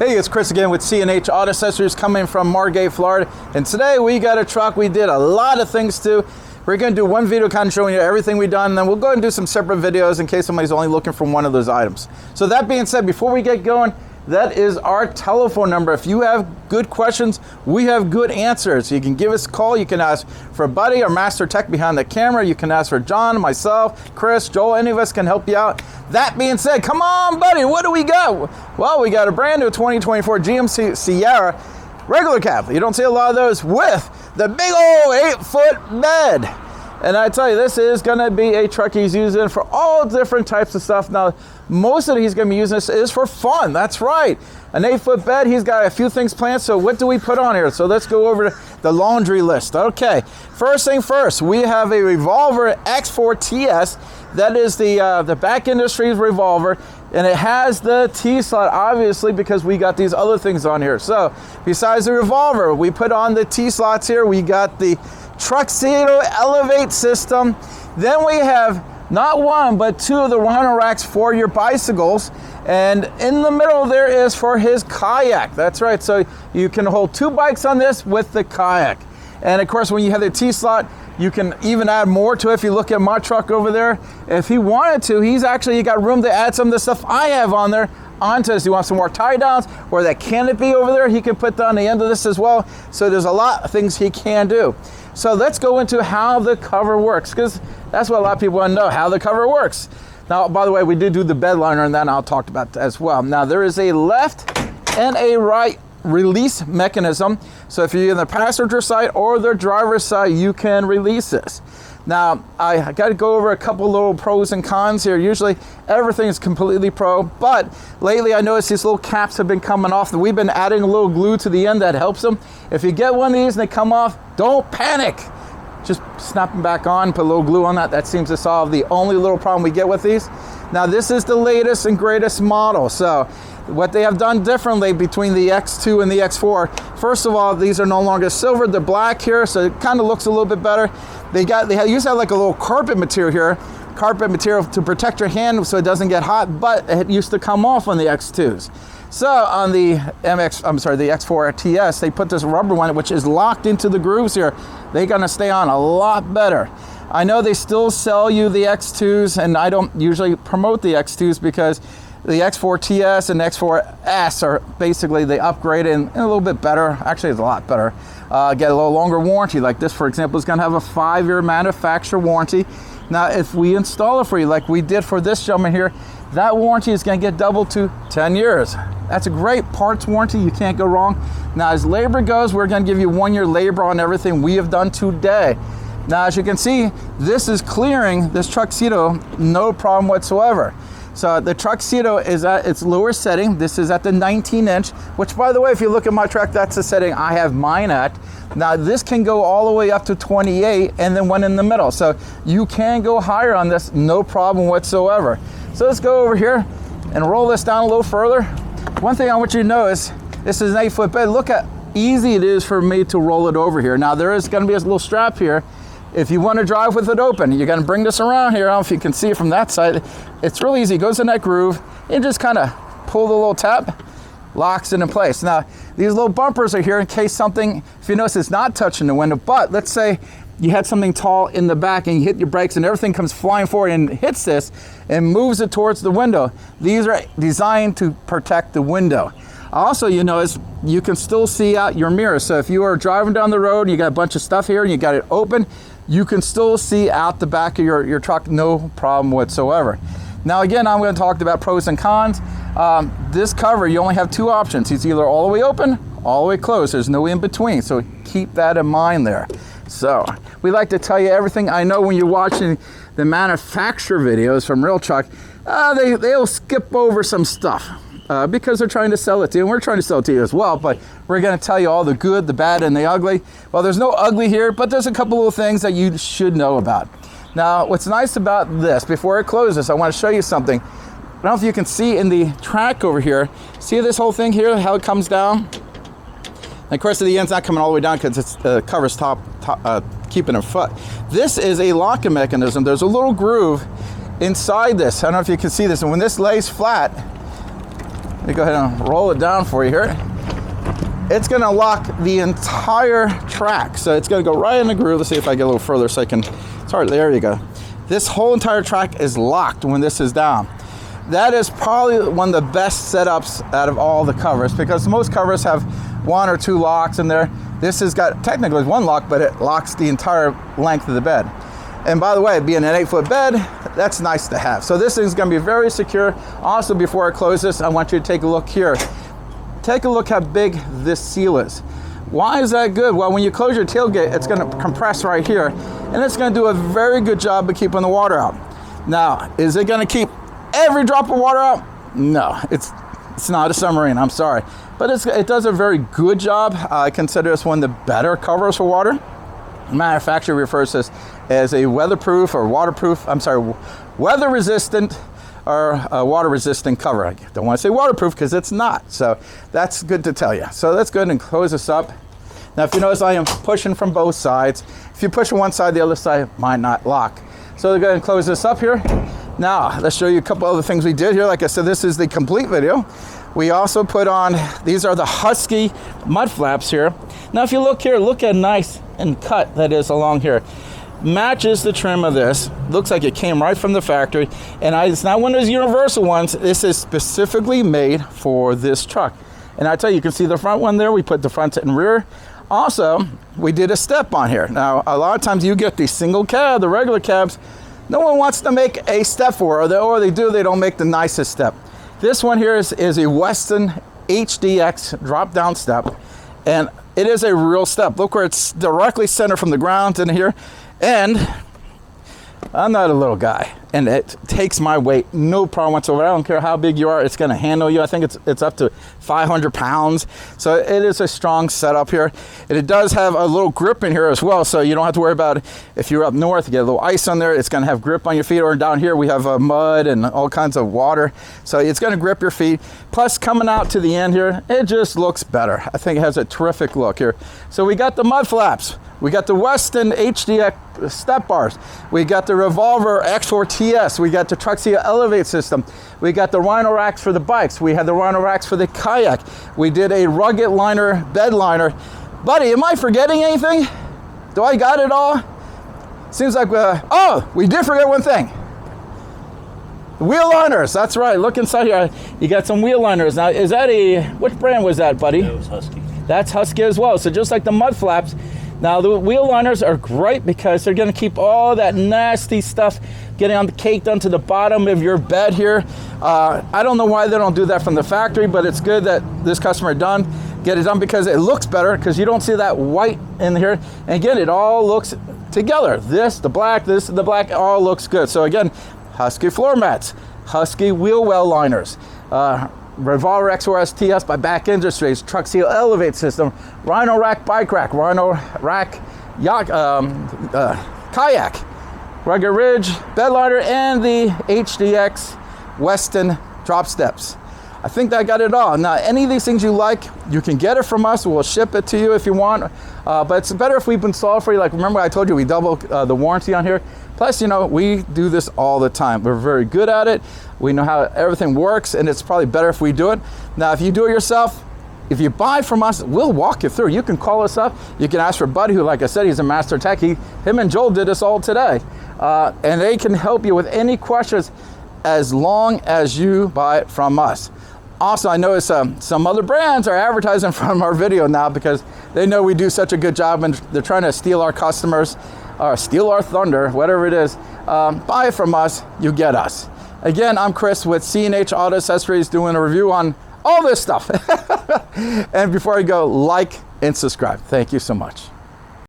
Hey, it's Chris again with C&H Auto Accessories coming from Margate, Florida. And today we got a truck we did a lot of things to. We're going to do one video kind of showing you everything we've done, and then we'll go ahead and do some separate videos in case somebody's only looking for one of those items. So that being said, before we get going, that is our telephone number. If you have good questions, we have good answers. You can give us a call. You can ask for Buddy, our master tech behind the camera. You can ask for John, myself, Chris, Joel. Any of us can help you out. That being said, come on, Buddy, what do we got? Well, we got a brand new 2024 GMC Sierra regular cab. You don't see a lot of those with the big old 8-foot bed. And I tell you, this is going to be a truck he's using for all different types of stuff. Now, most of it he's going to be using this is for fun. That's right. An 8-foot bed, he's got a few things planned. So what do we put on here? So let's go over the laundry list. Okay, first thing first, we have a Revolver X4TS. That is the Bak Industries Revolver. And it has the T-slot, obviously, because we got these other things on here. So besides the Revolver, we put on the T-slots here. We got the Tuxedo Elevate system. Then we have not one, but two of the Rhino racks for your bicycles. And in the middle there is for his Kayak. That's right, so you can hold two bikes on this with the Kayak. And of course, when you have the T-slot, you can even add more to it. If you look at my truck over there, if he wanted to, he's actually got room to add some of the stuff I have on there onto this. You want some more tie downs or that canopy over there, he can put on the end of this as well. So there's a lot of things he can do. So let's go into how the cover works, because that's what a lot of people want to know, how the cover works. Now, by the way, we did do the Bedliner, and then I'll talk about that as well. Now, there is a left and a right release mechanism. So if you're in the passenger side or the driver's side, you can release this. Now, I got to go over a couple little pros and cons here. Usually everything is completely pro, but lately I noticed these little caps have been coming off. We've been adding a little glue to the end that helps them. If you get one of these and they come off, don't panic. Just snap them back on, put a little glue on that. That seems to solve the only little problem we get with these. Now, this is the latest and greatest model. So what they have done differently between the X2 and the X4, first of all, these are no longer silver, they're black here, so it kind of looks a little bit better. They used to have like a little carpet material here, to protect your hand so it doesn't get hot, but it used to come off on the X2s. So on the X4TS, they put this rubber one, which is locked into the grooves here. They're gonna stay on a lot better. I know they still sell you the X2s, and I don't usually promote the X2s because the X4TS and X4S are basically the upgrade and a little bit better. Actually, it's a lot better. Get a little longer warranty. Like this, for example, is going to have a 5-year manufacturer warranty. Now, if we install it for you, like we did for this gentleman here, that warranty is going to get doubled to 10 years. That's a great parts warranty. You can't go wrong. Now, as labor goes, we're going to give you 1-year labor on everything we have done today. Now, as you can see, this is clearing this Tuxedo, no problem whatsoever. So the Tuxedo is at its lower setting. This is at the 19-inch, which, by the way, if you look at my truck, that's the setting I have mine at. Now, this can go all the way up to 28 and then one in the middle. So you can go higher on this, no problem whatsoever. So let's go over here and roll this down a little further. One thing I want you to know is this is an 8-foot bed. Look how easy it is for me to roll it over here. Now, there is going to be a little strap here. If you want to drive with it open, you're going to bring this around here. I don't know if you can see it from that side. It's really easy. It goes in that groove and just kind of pull the little tab, locks it in place. Now, these little bumpers are here in case something, if you notice, it's not touching the window, but let's say you had something tall in the back and you hit your brakes and everything comes flying forward and hits this and moves it towards the window. These are designed to protect the window. Also, you notice you can still see out your mirror. So if you are driving down the road and you got a bunch of stuff here and you got it open, you can still see out the back of your truck, no problem whatsoever. Now, again, I'm going to talk about pros and cons. This cover, you only have two options. It's either all the way open, all the way closed. There's no in between, so keep that in mind there. So we like to tell you everything. I know when you're watching the manufacturer videos from Real Truck, they'll skip over some stuff because they're trying to sell it to you, and we're trying to sell it to you as well, but we're going to tell you all the good, the bad, and the ugly. Well, there's no ugly here, but there's a couple little things that you should know about. Now, what's nice about this, before it closes, I want to show you something. I don't know if you can see in the track over here. See this whole thing here, how it comes down? And of course, the end's not coming all the way down because it's the cover's keeping it foot. This is a locking mechanism. There's a little groove inside this. I don't know if you can see this. And when this lays flat, Let me go ahead and roll it down for you here. It's gonna lock the entire track. So it's gonna go right in the groove. Let's see if I get a little further so I can, sorry, there you go. This whole entire track is locked when this is down. That is probably one of the best setups out of all the covers, because most covers have 1 or 2 locks in there. This has got technically 1 lock, but it locks the entire length of the bed. And by the way, being an 8-foot bed, that's nice to have. So this is gonna be very secure. Also, before I close this, I want you to take a look here. Take a look how big this seal is. Why is that good? Well, when you close your tailgate, it's gonna compress right here, and it's gonna do a very good job of keeping the water out. Now, is it gonna keep every drop of water out? No, it's not a submarine, I'm sorry. But it does a very good job. I consider this one of the better covers for water. The manufacturer refers to this as a weatherproof or waterproof, I'm sorry, weather resistant or water resistant cover. I don't want to say waterproof because it's not. So that's good to tell you. So let's go ahead and close this up. Now, if you notice, I am pushing from both sides. If you push on one side, the other side might not lock. So we'll go ahead and close this up here. Now, let's show you a couple other things we did here. Like I said, this is the complete video. We also put on, these are the Husky mud flaps here. Now, if you look here, look at nice and cut that is along here. Matches the trim of this. Looks like it came right from the factory. And it's not one of those universal ones. This is specifically made for this truck. And I tell you, you can see the front one there. We put the front and rear. Also, we did a step on here. Now, a lot of times you get the single cab, the regular cabs. No one wants to make a step for, or they do, they don't make the nicest step. This one here is a Westin HDX drop down step, and it is a real step. Look where it's directly centered from the ground in here. And I'm not a little guy, and it takes my weight, no problem whatsoever. I don't care how big you are, it's gonna handle you. I think it's up to 500 pounds. So it is a strong setup here. And it does have a little grip in here as well, so you don't have to worry about if you're up north, you get a little ice on there, it's gonna have grip on your feet, or down here we have mud and all kinds of water. So it's gonna grip your feet. Plus, coming out to the end here, it just looks better. I think it has a terrific look here. So we got the mud flaps. We got the Westin HDX step bars. We got the Revolver X4TS. We got the Tuxedo elevate system. We got the Rhino racks for the bikes. We had the Rhino racks for the Kayak. We did a rugged liner, Bedliner. Buddy, am I forgetting anything? Do I got it all? Seems like, oh, we did forget one thing. Wheel liners, that's right. Look inside here. You got some wheel liners. Now, is that which brand was that, buddy? That was Husky. That's Husky as well. So just like the mud flaps, now the wheel liners are great because they're gonna keep all that nasty stuff getting caked onto the bottom of your bed here. I don't know why they don't do that from the factory, but it's good that this customer get it done because it looks better, because you don't see that white in here. And again, it all looks together. This, the black, all looks good. So again, Husky floor mats, Husky wheel well liners, Revolver X4TS by Bak Industries, Tuxedo elevate system, Rhino rack bike rack, Rhino rack yacht, kayak, rugged ridge, Bedliner, and the HDX Westin drop steps. I think that got it all. Now, any of these things you like, you can get it from us. We'll ship it to you if you want. But it's better if we've installed for you. Like, remember I told you we double the warranty on here. Plus, you know, we do this all the time. We're very good at it. We know how everything works, and it's probably better if we do it. Now, if you do it yourself, if you buy from us, we'll walk you through. You can call us up. You can ask for Buddy, who, like I said, he's a master tech. Him and Joel did this all today. And they can help you with any questions as long as you buy it from us. Also, I noticed some other brands are advertising from our video now because they know we do such a good job, and they're trying to steal our customers, or steal our thunder, whatever it is. Buy it from us, you get us. Again, I'm Chris with C&H Auto Accessories, doing a review on all this stuff. And before I go, like and subscribe. Thank you so much.